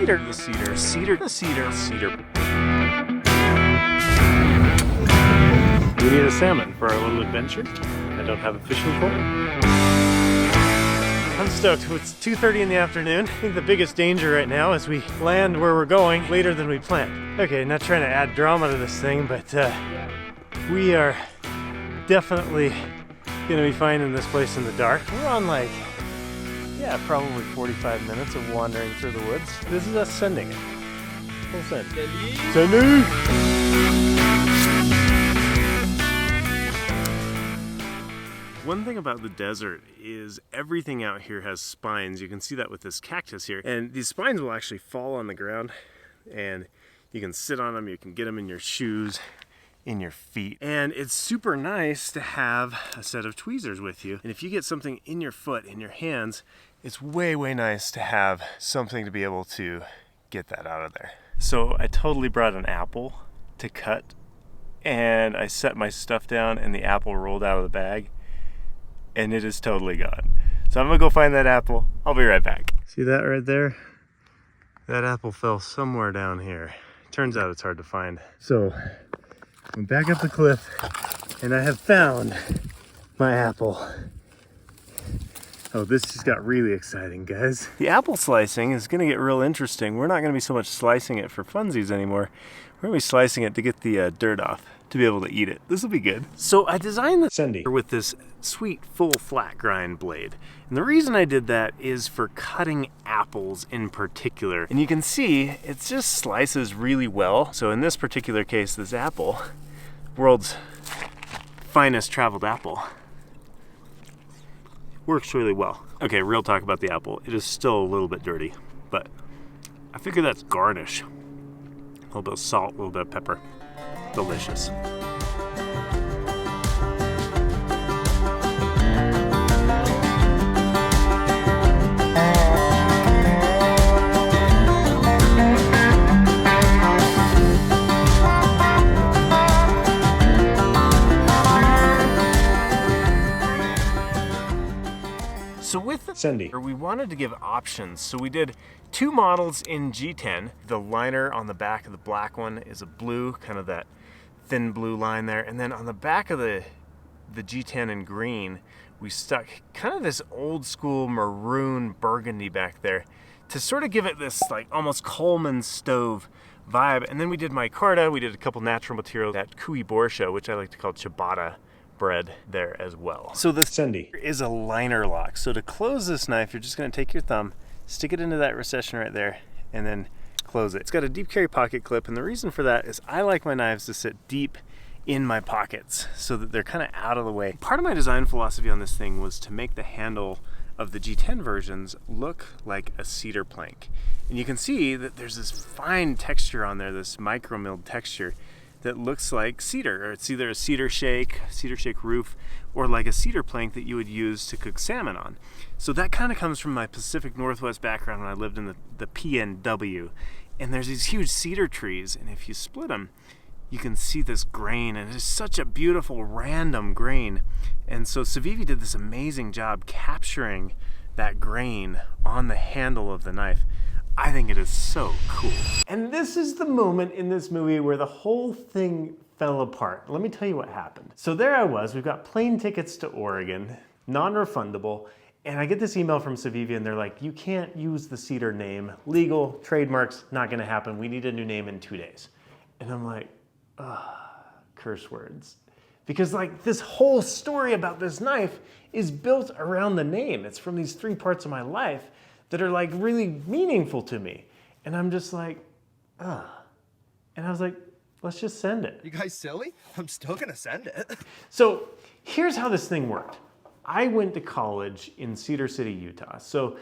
cedar, the cedar, cedar, the cedar, cedar. We need a salmon for our little adventure. I don't have a fishing pole. I'm stoked. It's 2:30 in the afternoon. I think the biggest danger right now is we land where we're going later than we planned. Okay, not trying to add drama to this thing, but we are definitely gonna be finding this place in the dark. We're on like, yeah, probably 45 minutes of wandering through the woods. This is us sending it. Full send. Sendy! One thing about the desert is everything out here has spines. You can see that with this cactus here. And these spines will actually fall on the ground and you can sit on them, you can get them in your shoes, in your feet. And it's super nice to have a set of tweezers with you. And if you get something in your foot, in your hands, it's way, way nice to have something to be able to get that out of there. So I totally brought an apple to cut and I set my stuff down and the apple rolled out of the bag. And it is totally gone. So I'm gonna go find that apple. I'll be right back. See that right there? That apple fell somewhere down here. Turns out it's hard to find. So I'm back up the cliff and I have found my apple. Oh, this just got really exciting, guys. The apple slicing is gonna get real interesting. We're not gonna be so much slicing it for funsies anymore. We're gonna be slicing it to get the dirt off, to be able to eat it. This will be good. So I designed the Sendy with this sweet full flat grind blade. And the reason I did that is for cutting apples in particular. And you can see it just slices really well. So in this particular case, this apple, world's finest traveled apple, works really well. Okay, real talk about the apple. It is still a little bit dirty, but I figure that's garnish. A little bit of salt, a little bit of pepper. Delicious. So with the Sendy, we wanted to give options. So we did two models in G10. The liner on the back of the black one is a blue, kind of that thin blue line there. And then on the back of the G10 in green, we stuck kind of this old school maroon burgundy back there to sort of give it this like almost Coleman stove vibe. And then we did micarta, we did a couple natural materials, that Kui borsha, which I like to call ciabatta bread there as well. So the Sendy is a liner lock. So to close this knife, you're just gonna take your thumb, stick it into that recession right there, and then close it. It's got a deep carry pocket clip, and the reason for that is I like my knives to sit deep in my pockets so that they're kind of out of the way. Part of my design philosophy on this thing was to make the handle of the G10 versions look like a cedar plank. And you can see that there's this fine texture on there, this micro milled texture that looks like cedar, or it's either a cedar shake roof, or like a cedar plank that you would use to cook salmon on. So that kind of comes from my Pacific Northwest background when I lived in the PNW. And there's these huge cedar trees, and if you split them, you can see this grain, and it's such a beautiful random grain. And so Civivi did this amazing job capturing that grain on the handle of the knife. I think it is so cool. And this is the moment in this movie where the whole thing fell apart. Let me tell you what happened. So there I was, we've got plane tickets to Oregon, non-refundable, and I get this email from Civivi and they're like, you can't use the Cedar name, legal, trademarks, not gonna happen. We need a new name in 2 days. And I'm like, curse words. Because like this whole story about this knife is built around the name. It's from these 3 parts of my life that are like really meaningful to me. And I'm just like, And I was like, let's just send it. You guys silly? I'm still gonna send it. So here's how this thing worked. I went to college in Cedar City, Utah. So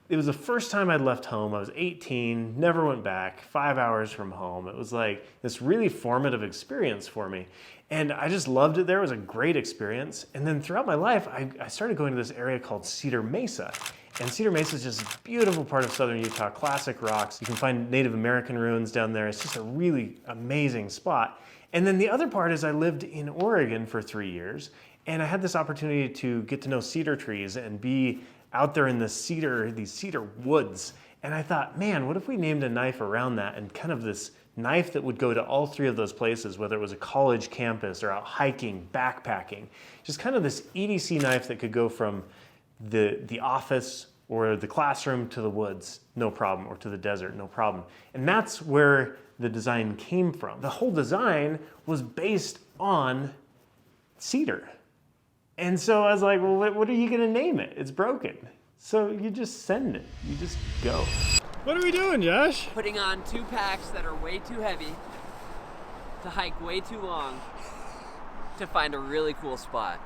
it was the first time I'd left home. I was 18, never went back, 5 hours from home. It was like this really formative experience for me. And I just loved it there. It was a great experience. And then throughout my life, I started going to this area called Cedar Mesa. And Cedar Mesa is just a beautiful part of southern Utah, classic rocks. You can find Native American ruins down there. It's just a really amazing spot. And then the other part is I lived in Oregon for 3 years, and I had this opportunity to get to know cedar trees and be out there in these cedar woods And I thought, man, what if we named a knife around that, and kind of this knife that would go to all three of those places, whether it was a college campus or out hiking, backpacking, just kind of this EDC knife that could go from the office or the classroom to the woods, no problem, or to the desert, no problem. And that's where the design came from. The whole design was based on cedar. And so I was like, well, what are you gonna name it? It's broken. So you just send it, you just go. What are we doing, Josh? Putting on 2 packs that are way too heavy, to hike way too long, to find a really cool spot.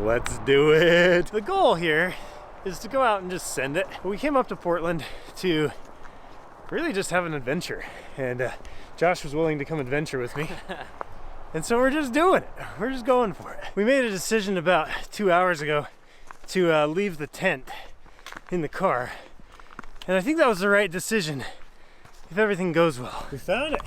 Let's do it. The goal here is to go out and just send it. We came up to Portland to really just have an adventure. And Josh was willing to come adventure with me. And so we're just doing it. We're just going for it. We made a decision about 2 hours ago to leave the tent in the car. And I think that was the right decision if everything goes well. We found it.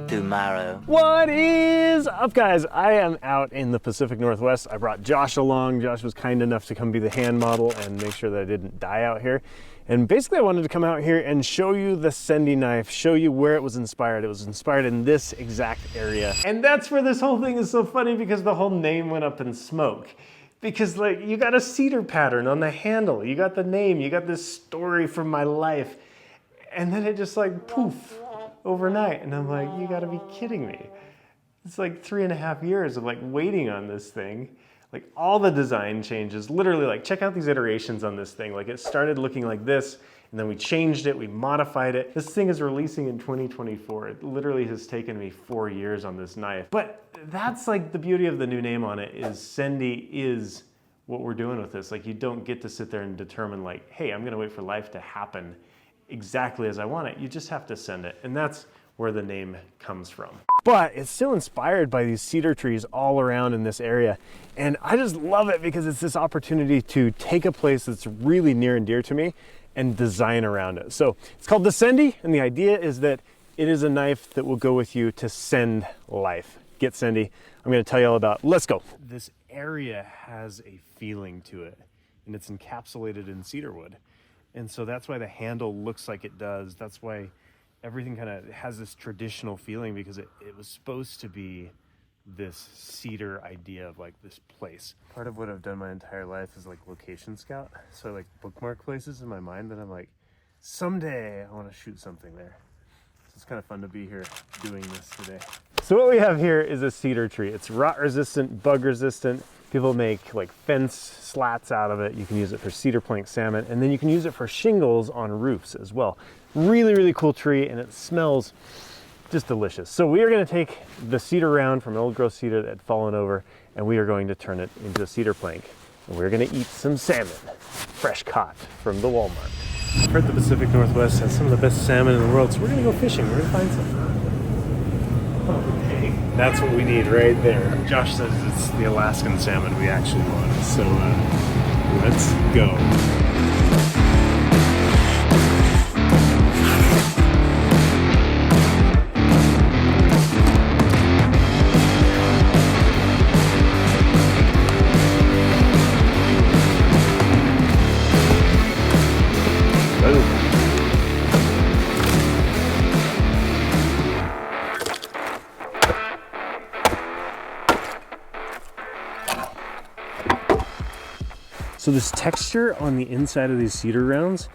Tomorrow. What is up, guys? I am out in the Pacific Northwest. I brought Josh along. Josh was kind enough to come be the hand model and make sure that I didn't die out here. And basically I wanted to come out here and show you the Sendy knife, show you where it was inspired. It was inspired in this exact area. And that's where this whole thing is so funny, because the whole name went up in smoke. Because like, you got a cedar pattern on the handle, you got the name, you got this story from my life. And then it just like poof, overnight. And I'm like, you gotta be kidding me. It's like 3.5 years of like waiting on this thing. Like all the design changes, literally like check out these iterations on this thing. Like it started looking like this, and then we changed it, we modified it. This thing is releasing in 2024. It literally has taken me 4 years on this knife. But that's like the beauty of the new name on it, is Sendy is what we're doing with this. Like you don't get to sit there and determine like, hey, I'm gonna wait for life to happen exactly as I want it. You just have to send it. And that's where the name comes from. But it's still inspired by these cedar trees all around in this area. And I just love it because it's this opportunity to take a place that's really near and dear to me and design around it. So it's called the Sendy, and the idea is that it is a knife that will go with you to send life. Get Sendy. I'm gonna tell you all about, let's go. This area has a feeling to it, and it's encapsulated in cedar wood. And so that's why the handle looks like it does. That's why everything kind of has this traditional feeling, because it was supposed to be this cedar idea of like this place. Part of what I've done my entire life is like location scout. So I like bookmark places in my mind that I'm like, someday I want to shoot something there. So it's kind of fun to be here doing this today. So what we have here is a cedar tree. It's rot resistant, bug resistant. People make like fence slats out of it. You can use it for cedar plank salmon, and then you can use it for shingles on roofs as well. Really, really cool tree, and it smells just delicious. So we are gonna take the cedar round from an old growth cedar that had fallen over, and we are going to turn it into a cedar plank. And we're gonna eat some salmon, fresh caught from the Walmart. I've heard the Pacific Northwest has some of the best salmon in the world, so we're gonna go fishing. We're gonna find some. Oh, dang. That's what we need right there. Josh says it's the Alaskan salmon we actually want, so let's go. So this texture on the inside of these cedar rounds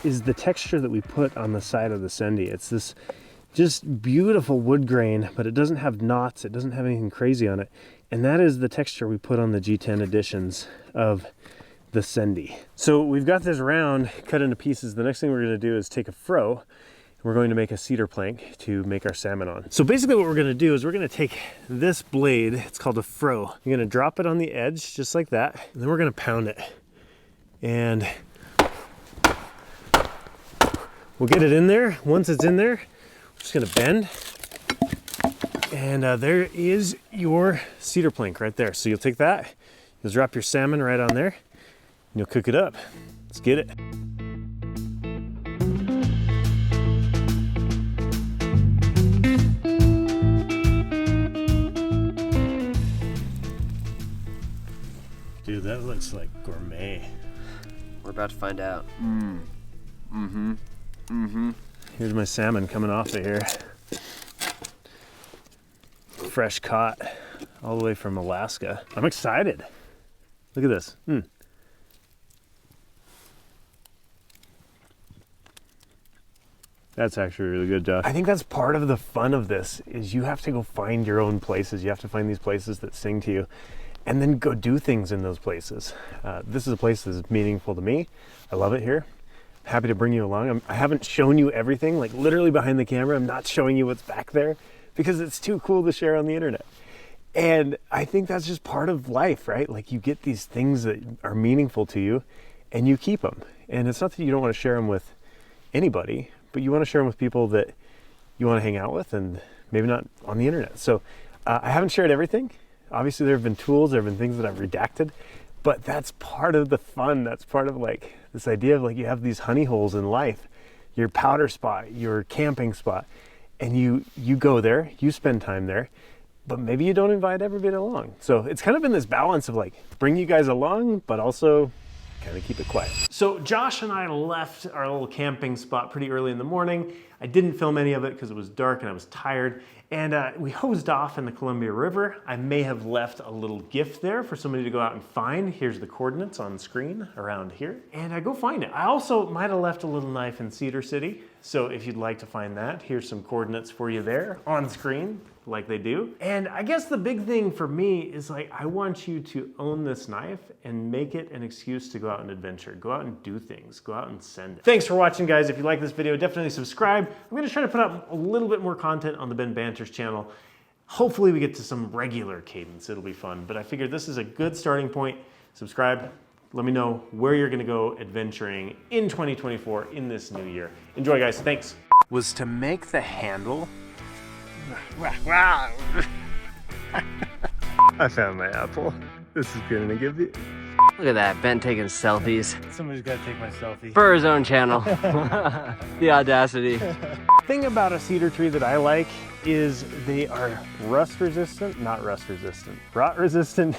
is the texture that we put on the side of the Sendy. It's this just beautiful wood grain, but it doesn't have knots, it doesn't have anything crazy on it. And that is the texture we put on the G10 editions of the Sendy. So we've got this round cut into pieces. The next thing we're gonna do is take a fro, and we're going to make a cedar plank to make our salmon on. So basically what we're gonna do is we're gonna take this blade, it's called a fro. You're gonna drop it on the edge just like that, and then we're gonna pound it. And we'll get it in there. Once it's in there, we're just gonna bend. And there is your cedar plank right there. So you'll take that, you'll drop your salmon right on there, and you'll cook it up. Let's get it. That looks like gourmet. We're about to find out. Here's my salmon coming off of here. Fresh caught all the way from Alaska. I'm excited. Look at this. That's actually really good, Josh. I think that's part of the fun of this is you have to go find your own places. You have to find these places that sing to you and then go do things in those places. This is a place that's meaningful to me. I love it here. I'm happy to bring you along. I haven't shown you everything, like literally behind the camera. I'm not showing you what's back there because it's too cool to share on the internet. And I think that's just part of life, right? Like you get these things that are meaningful to you and you keep them. And it's not that you don't want to share them with anybody, but you want to share them with people that you want to hang out with and maybe not on the internet. So I haven't shared everything. Obviously there have been tools, there have been things that I've redacted, but that's part of the fun. That's part of like this idea of like you have these honey holes in life, your powder spot, your camping spot, and you go there, you spend time there, but maybe you don't invite everybody along. So it's kind of been this balance of like bring you guys along, but also kind of keep it quiet. So Josh and I left our little camping spot pretty early in the morning. I didn't film any of it because it was dark and I was tired. And we hosed off in the Columbia River. I may have left a little gift there for somebody to go out and find. Here's the coordinates on screen around here. And go find it. I also might have left a little knife in Cedar City. So if you'd like to find that, here's some coordinates for you there on screen, like they do. And I guess the big thing for me is like, I want you to own this knife and make it an excuse to go out and adventure, go out and do things, go out and send it. Thanks for watching, guys. If you like this video, definitely subscribe. I'm gonna try to put out a little bit more content on the Ben Banter's channel. Hopefully we get to some regular cadence. It'll be fun, but I figured this is a good starting point. Subscribe. Let me know where you're gonna go adventuring in 2024 in this new year. Enjoy, guys. Thanks. Was to make the handle. I found my apple. This is gonna give you. Look at that, Ben taking selfies. Somebody's gotta take my selfie. For his own channel. The audacity. Thing about a cedar tree that I like is they are rust resistant, not rust resistant, rot resistant.